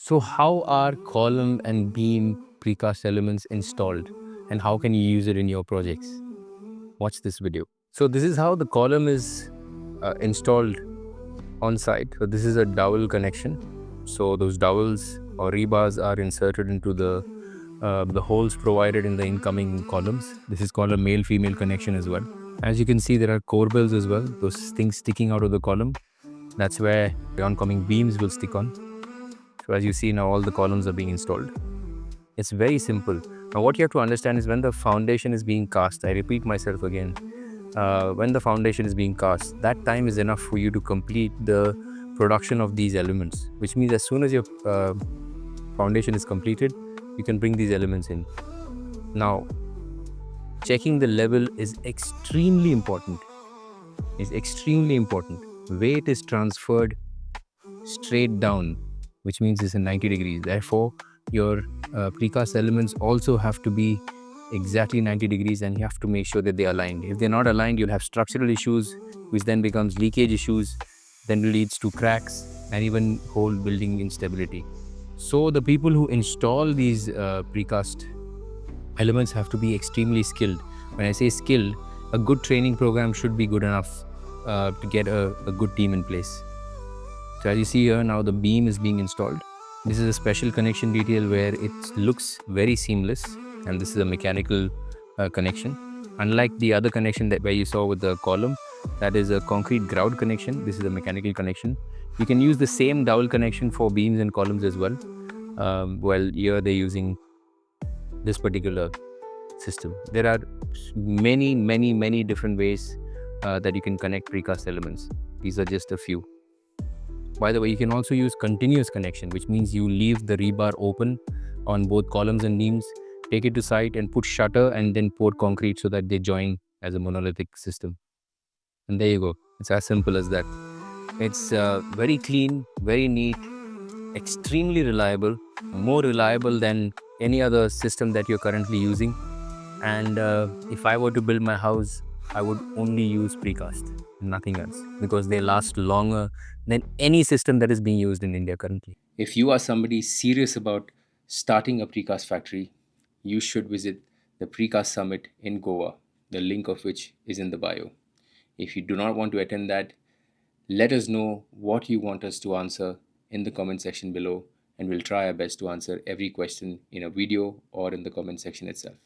So how are column and beam precast elements installed, and how can you use it in your projects? Watch this video. So this is how the column is installed on site. So this is a dowel connection. So those dowels or rebars are inserted into the holes provided in the incoming columns. This is called a male-female connection as well. As you can see, there are corbels as well, those things sticking out of the column. That's where the oncoming beams will stick on. So as you see now, all the columns are being installed. It's very simple. Now what you have to understand is when the foundation is being cast, I repeat myself again, when the foundation is being cast, that time is enough for you to complete the production of these elements, which means as soon as your foundation is completed, you can bring these elements in. Now, checking the level is extremely important. Weight is transferred straight down, which means it's in 90 degrees. Therefore, your precast elements also have to be exactly 90 degrees, and you have to make sure that they're aligned. If they're not aligned, you'll have structural issues, which then becomes leakage issues, then leads to cracks and even whole building instability. So the people who install these precast elements have to be extremely skilled. When I say skilled, a good training program should be good enough to get a good team in place. So as you see here, now the beam is being installed. This is a special connection detail where it looks very seamless, and this is a mechanical connection. Unlike the other connection that where you saw with the column, that is a concrete grout connection. This is a mechanical connection. You can use the same dowel connection for beams and columns as well. Well, here they're using this particular system. There are many different ways that you can connect precast elements. These are just a few. By the way, you can also use continuous connection, which means you leave the rebar open on both columns and beams, take it to site and put shutter and then pour concrete so that they join as a monolithic system. And there you go. It's as simple as that. It's very clean, very neat, extremely reliable, more reliable than any other system that you're currently using. And if I were to build my house, I would only use precast, nothing else, because they last longer than any system that is being used in India currently. If you are somebody serious about starting a precast factory, you should visit the Precast Summit in Goa, the link of which is in the bio. If you do not want to attend that, let us know what you want us to answer in the comment section below, and we'll try our best to answer every question in a video or in the comment section itself.